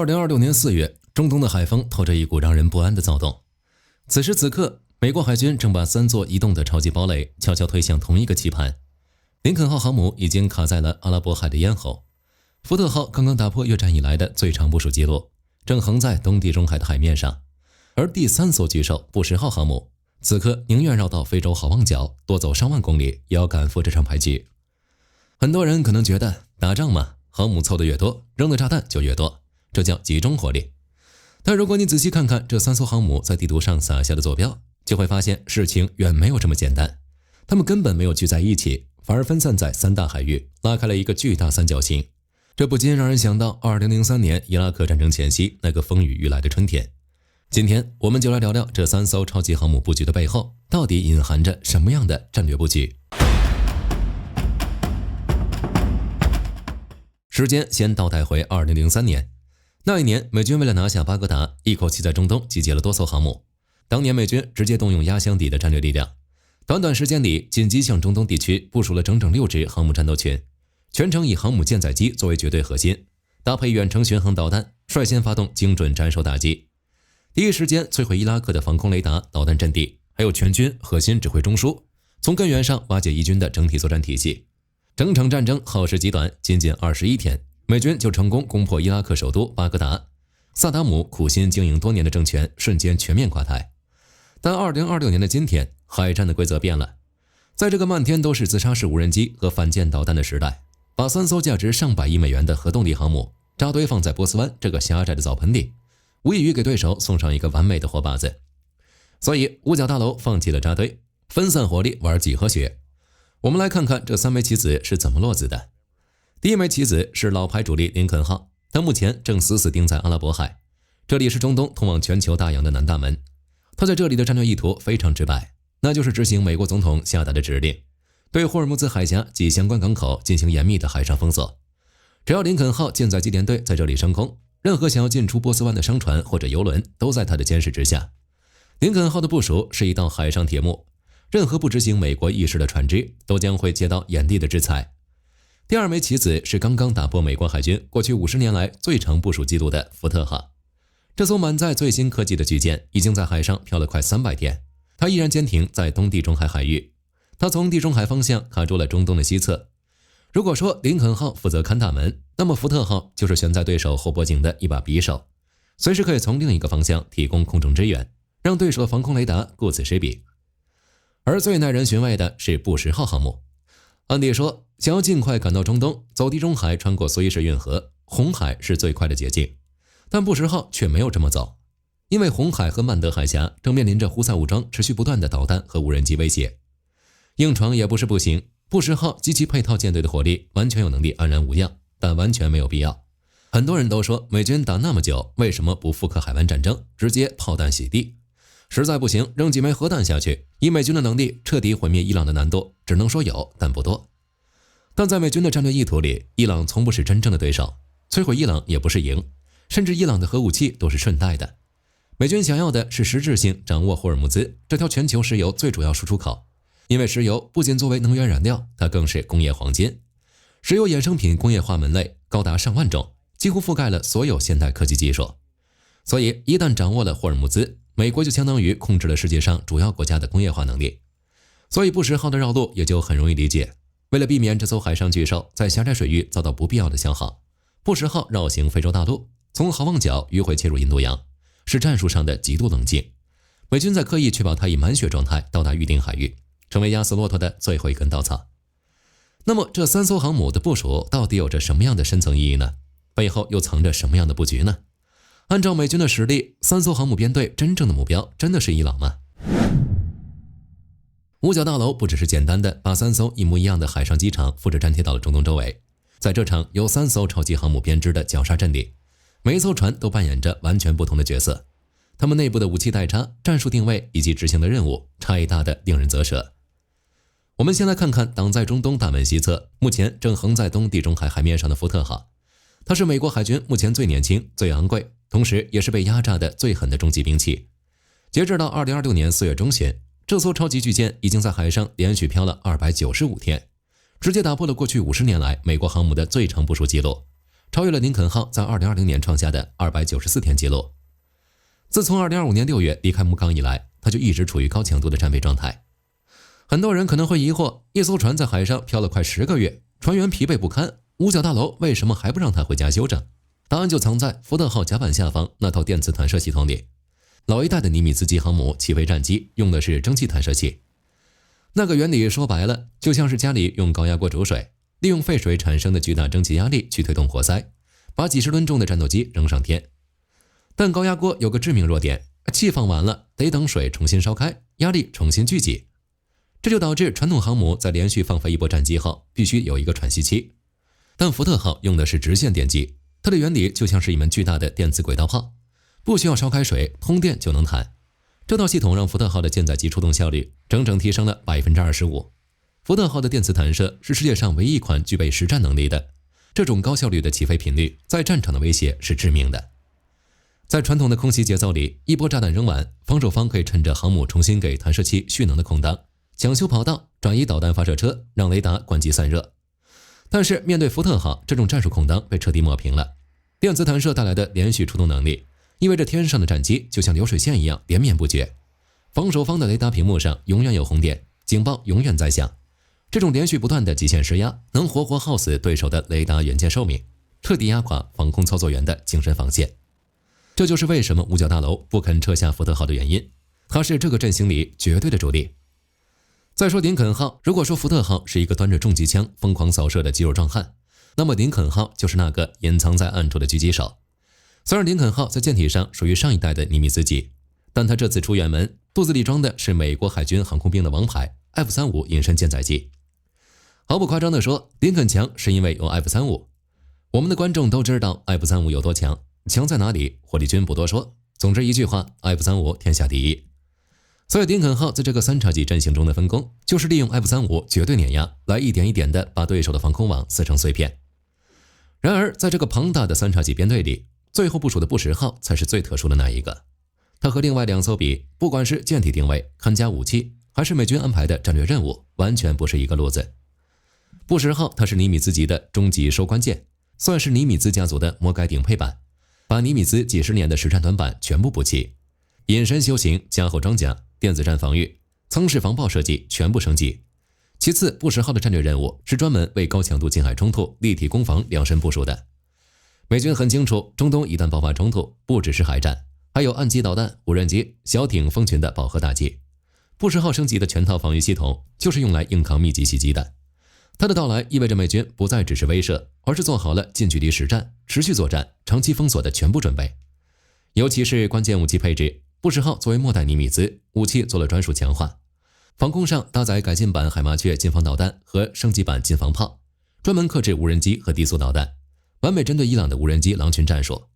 2026年4月，中东的海风透着一股让人不安的躁动。此时此刻，美国海军正把3座移动的超级堡垒悄悄推向同一个棋盘。林肯号航母已经卡在了阿拉伯海的咽喉，福特号刚刚打破越战以来的最长部署记录，正横在东地中海的海面上。而第3艘巨兽布什号航母，此刻宁愿绕到非洲好望角，多走上万公里，也要赶赴这场牌局。很多人可能觉得打仗嘛，航母凑得越多，扔的炸弹就越多，这叫集中火力。但如果你仔细看看这3艘航母在地图上撒下的坐标，就会发现事情远没有这么简单。他们根本没有聚在一起，反而分散在3大海域，拉开了一个巨大三角形。这不禁让人想到2003年伊拉克战争前夕那个风雨欲来的春天。今天我们就来聊聊这3艘超级航母布局的背后，到底隐含着什么样的战略布局。时间先倒带回2003年，那一年美军为了拿下巴格达，一口气在中东集结了多艘航母。当年美军直接动用压箱底的战略力量，短短时间里紧急向中东地区部署了整整6支航母战斗群，全程以航母舰载机作为绝对核心，搭配远程巡航导弹，率先发动精准斩首打击，第一时间摧毁伊拉克的防空雷达、导弹阵地，还有全军核心指挥中枢，从根源上瓦解伊军的整体作战体系。整场战争耗时极短，仅仅21天，美军就成功攻破伊拉克首都巴格达，萨达姆苦心经营多年的政权瞬间全面垮台。但2026年的今天，海战的规则变了。在这个漫天都是自杀式无人机和反舰导弹的时代，把3艘价值上百亿美元的核动力航母扎堆放在波斯湾这个狭窄的澡盆里，无异于给对手送上一个完美的活靶子。所以五角大楼放弃了扎堆，分散火力玩几何学。我们来看看这3枚棋子是怎么落子的。第一枚棋子是老牌主力林肯号，它目前正死死盯在阿拉伯海，这里是中东通往全球大洋的南大门。它在这里的战略意图非常直白，那就是执行美国总统下达的指令，对霍尔木兹海峡及相关港口进行严密的海上封锁。只要林肯号舰载机联队在这里升空，任何想要进出波斯湾的商船或者油轮都在它的监视之下。林肯号的部署是一道海上铁幕，任何不执行美国意识的船只都将会接到严厉的制裁。第二枚棋子是刚刚打破美国海军过去50年来最长部署记录的福特号。这艘满载最新科技的巨舰已经在海上漂了快300天，它依然坚挺在东地中海海域。它从地中海方向卡住了中东的西侧。如果说林肯号负责看大门，那么福特号就是悬在对手后脖颈的一把匕首，随时可以从另一个方向提供空中支援，让对手的防空雷达顾此失彼。而最耐人寻味的是布什号航母。按理说，想要尽快赶到中东，走地中海穿过苏伊士运河，红海是最快的捷径。但布什号却没有这么走，因为红海和曼德海峡正面临着胡塞武装持续不断的导弹和无人机威胁。硬闯也不是不行，布什号及其配套舰队的火力完全有能力安然无恙，但完全没有必要。很多人都说美军打那么久，为什么不复刻海湾战争，直接炮弹洗地？实在不行，扔几枚核弹下去，以美军的能力彻底毁灭伊朗的难度，只能说有，但不多。但在美军的战略意图里，伊朗从不是真正的对手，摧毁伊朗也不是赢，甚至伊朗的核武器都是顺带的。美军想要的是实质性掌握霍尔木兹这条全球石油最主要输出口，因为石油不仅作为能源燃料，它更是工业黄金。石油衍生品工业化门类高达上万种，几乎覆盖了所有现代科技技术。所以一旦掌握了霍尔木兹，美国就相当于控制了世界上主要国家的工业化能力。所以布什号的绕路也就很容易理解。为了避免这艘海上巨兽在狭窄水域遭到不必要的消耗，布什号绕行非洲大陆，从好望角迂回切入印度洋，是战术上的极度冷静。美军在刻意确保它以满血状态到达预定海域，成为压死骆驼的最后一根稻草。那么这3艘航母的部署到底有着什么样的深层意义呢？背后又藏着什么样的布局呢？按照美军的实力，3艘航母编队真正的目标真的是伊朗吗？五角大楼不只是简单的把3艘一模一样的海上机场复制粘贴到了中东周围，在这场由3艘超级航母编织的绞杀阵里，每一艘船都扮演着完全不同的角色，他们内部的武器代差、战术定位以及执行的任务差异大的令人啧舌。我们先来看看挡在中东大门西侧，目前正横在东地中海海面上的福特号。它是美国海军目前最年轻、最昂贵，同时也是被压榨的最狠的终极兵器。截至到2026年4月中旬，这艘超级巨舰已经在海上连续漂了295天，直接打破了过去50年来美国航母的最长部署记录。超越了林肯号在2020年创下的294天纪录。自从2025年6月离开木港以来，它就一直处于高强度的战备状态。很多人可能会疑惑，一艘船在海上漂了快10个月，船员疲惫不堪，五角大楼为什么还不让它回家休整？答案就藏在福特号甲板下方那套电磁弹射系统里。老一代的尼米兹级航母起飞战机用的是蒸汽弹射器，那个原理说白了，就像是家里用高压锅煮水，利用沸水产生的巨大蒸汽压力去推动活塞，把几十吨重的战斗机扔上天。但高压锅有个致命弱点，气放完了，得等水重新烧开，压力重新聚集。这就导致传统航母在连续放飞一波战机后，必须有一个喘息期。但福特号用的是直线电机，它的原理就像是一门巨大的电磁轨道炮，不需要烧开水，通电就能弹。这套系统让福特号的舰载机出动效率整整提升了 25%。福特号的电磁弹射是世界上唯一一款具备实战能力的，这种高效率的起飞频率在战场的威胁是致命的。在传统的空袭节奏里，一波炸弹扔完，防守方可以趁着航母重新给弹射器蓄能的空档，抢修跑道，转移导弹发射车，让雷达关机散热。但是面对福特号，这种战术空档被彻底抹平了。电磁弹射带来的连续出动能力，意味着天上的战机就像流水线一样连绵不绝。防守方的雷达屏幕上永远有红点，警报永远在响。这种连续不断的极限施压，能活活耗死对手的雷达元件寿命，彻底压垮防空操作员的精神防线。这就是为什么五角大楼不肯撤下福特号的原因，它是这个阵型里绝对的主力。再说林肯号，如果说福特号是一个端着重机枪疯狂扫射的肌肉壮汉，那么林肯号就是那个隐藏在暗处的狙击手。虽然林肯号在舰体上属于上一代的尼米兹级，但它这次出远门，肚子里装的是美国海军航空兵的王牌 F-35 隐身舰载机。毫不夸张地说，林肯强是因为有 F-35。我们的观众都知道 F-35 有多强，强在哪里？火力军不多说，总之一句话 ，F-35 天下第一。所以林肯号在这个三叉戟阵型中的分工，就是利用 F-35 绝对碾压，来一点一点的把对手的防空网撕成碎片。然而，在这个庞大的三叉戟编队里，最后部署的布什号才是最特殊的那一个。它和另外2艘比，不管是舰体定位、看家武器，还是美军安排的战略任务，完全不是一个路子。布什号它是尼米兹级的中级收官舰，算是尼米兹家族的魔改顶配版，把尼米兹几十年的实战短板全部补齐，隐身修行、加厚装甲、电子战防御、舱室防爆设计全部升级。其次，布什号的战略任务是专门为高强度近海冲突、立体攻防量身部署的。美军很清楚，中东一旦爆发冲突，不只是海战，还有岸基导弹、无人机、小艇、蜂群的饱和打击。布什号升级的全套防御系统，就是用来硬扛密集袭击的。它的到来意味着美军不再只是威慑，而是做好了近距离实战、持续作战、长期封锁的全部准备。尤其是关键武器配置，布什号作为末代尼米兹，武器做了专属强化。防空上搭载改进版海麻雀近防导弹和升级版近防炮，专门克制无人机和低速导弹，完美针对伊朗的无人机狼群战术。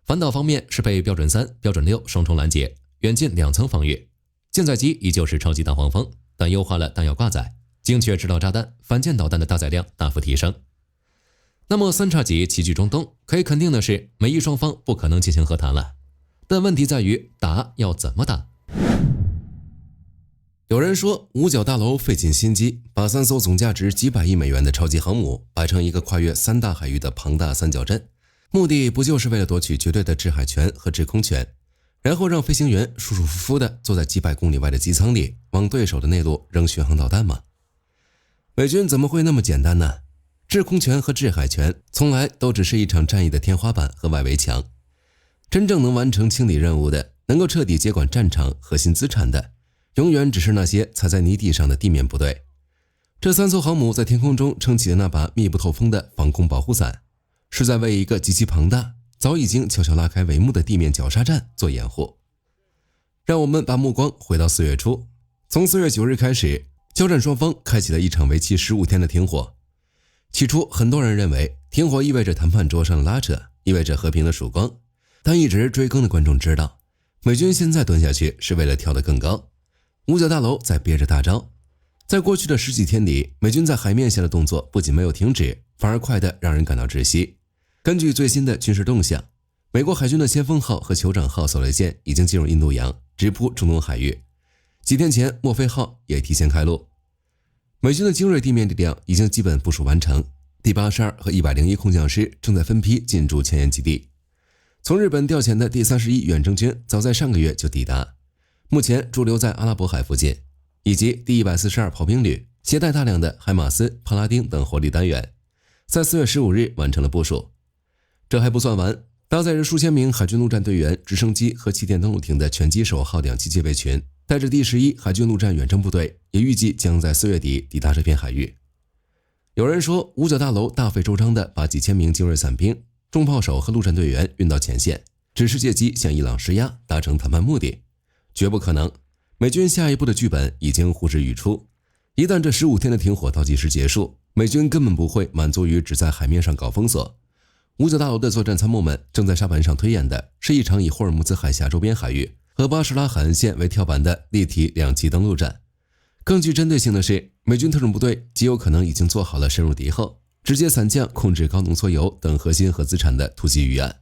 反导方面是配标准3、标准6双重拦截，远近2层防御。舰载机依旧是超级大黄蜂，但优化了弹药挂载，精确制导炸弹、反舰导弹的搭载量大幅提升。那么三叉戟齐聚中东，可以肯定的是，美伊双方不可能进行和谈了。但问题在于打要怎么打？有人说，五角大楼费尽心机，把3艘总价值几百亿美元的超级航母摆成一个跨越3大海域的庞大三角阵，目的不就是为了夺取绝对的制海权和制空权，然后让飞行员舒舒服服地坐在几百公里外的机舱里，往对手的内陆扔巡航导弹吗？美军怎么会那么简单呢？制空权和制海权从来都只是一场战役的天花板和外围墙，真正能完成清理任务的，能够彻底接管战场核心资产的，永远只是那些踩在泥地上的地面部队。这3艘航母在天空中撑起的那把密不透风的防空保护伞，是在为一个极其庞大、早已经悄悄拉开帷幕的地面绞杀战做掩护。让我们把目光回到4月初，从4月9日开始，交战双方开启了一场为期15天的停火。起初，很多人认为停火意味着谈判桌上的拉扯，意味着和平的曙光。但一直追更的观众知道，美军现在蹲下去是为了跳得更高。五角大楼在憋着大招。在过去的10几天里，美军在海面下的动作不仅没有停止，反而快得让人感到窒息。根据最新的军事动向，美国海军的先锋号和酋长号扫雷舰已经进入印度洋，直扑中东海域。几天前，墨菲号也提前开路。美军的精锐地面力量已经基本部署完成，第82和101空降师正在分批进驻前沿基地。从日本调遣的第31远征军早在上个月就抵达，目前驻留在阿拉伯海附近，以及第142炮兵旅携带大量的海马斯、帕拉丁等火力单元，在4月15日完成了部署。这还不算完，搭载着数千名海军陆战队员、直升机和气垫登陆艇的拳击手号2栖戒备群，带着第11海军陆战远征部队，也预计将在4月底抵达这片海域。有人说，五角大楼大费周章地把几千名精锐伞兵、重炮手和陆战队员运到前线，只是借机向伊朗施压，达成谈判目的。绝不可能，美军下一步的剧本已经呼之欲出。一旦这15天的停火倒计时结束，美军根本不会满足于只在海面上搞封锁。五角大楼的作战参谋们正在沙盘上推演的是一场以霍尔木兹海峡周边海域和巴士拉海岸线为跳板的立体2栖登陆战。更具针对性的是，美军特种部队极有可能已经做好了深入敌后，直接伞降控制高浓缩铀等核心核资产的突击预案。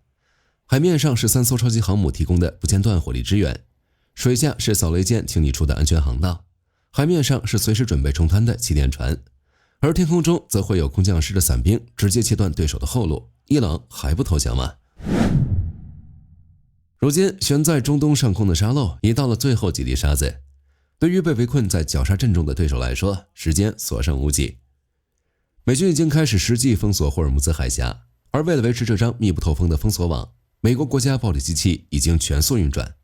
海面上是3艘超级航母提供的不间断火力支援，水下是扫雷舰清理出的安全航道，海面上是随时准备冲滩的气垫船，而天空中则会有空降师的伞兵直接切断对手的后路。伊朗还不投降吗？如今悬在中东上空的沙漏已到了最后几粒沙子，对于被围困在绞杀阵中的对手来说，时间所剩无几。美军已经开始实际封锁霍尔木兹海峡，而为了维持这张密不透风的封锁网，美国国家暴力机器已经全速运转。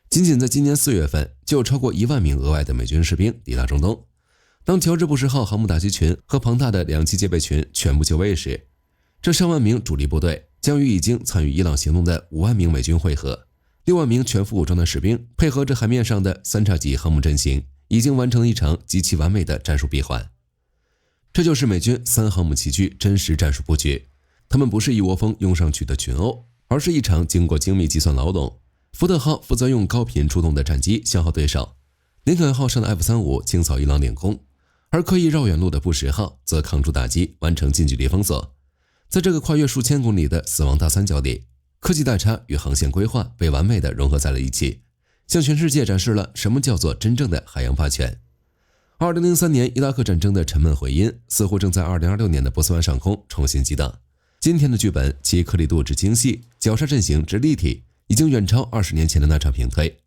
仅仅在今年4月份，就有超过1万名额外的美军士兵抵达中东。当乔治布什号航母打击群和庞大的2栖戒备群全部就位时，这上万名主力部队将与已经参与伊朗行动的5万名美军会合，6万名全副武装的士兵配合着海面上的3叉戟航母阵型，已经完成了一场极其完美的战术闭环。这就是美军3航母齐聚真实战术布局，他们不是一窝蜂拥上去的群殴，而是一场经过精密计算劳动。福特号负责用高频出动的战机消耗对手，林肯号上的 F-35清扫伊朗领空，而刻意绕远路的布什号则抗住打击，完成近距离封锁。在这个跨越数千公里的死亡大三角里，科技代差与航线规划被完美的融合在了一起，向全世界展示了什么叫做真正的海洋霸权。2003年伊拉克战争的沉闷回音似乎正在2026年的波斯湾上空重新激荡。今天的剧本，其颗粒度之精细，绞杀阵型之立体，已经远超20年前的那场平推。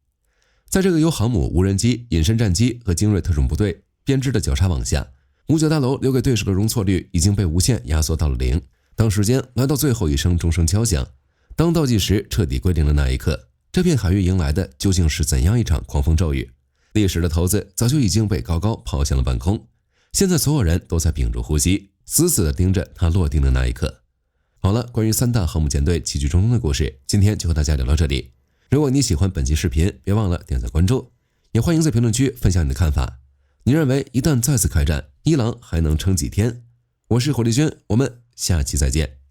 在这个由航母、无人机、隐身战机和精锐特种部队编织的绞杀网下，五角大楼留给对手的容错率已经被无限压缩到了0。当时间来到最后一声钟声敲响，当倒计时彻底归零的那一刻，这片海域迎来的究竟是怎样一场狂风骤雨？历史的骰子早就已经被高高抛向了半空，现在所有人都在屏住呼吸，死死地盯着它落定的那一刻。好了，关于3大航母舰队齐聚中东的故事，今天就和大家聊到这里。如果你喜欢本期视频，别忘了点赞关注，也欢迎在评论区分享你的看法。你认为一旦再次开战，伊朗还能撑几天？我是火力军，我们下期再见。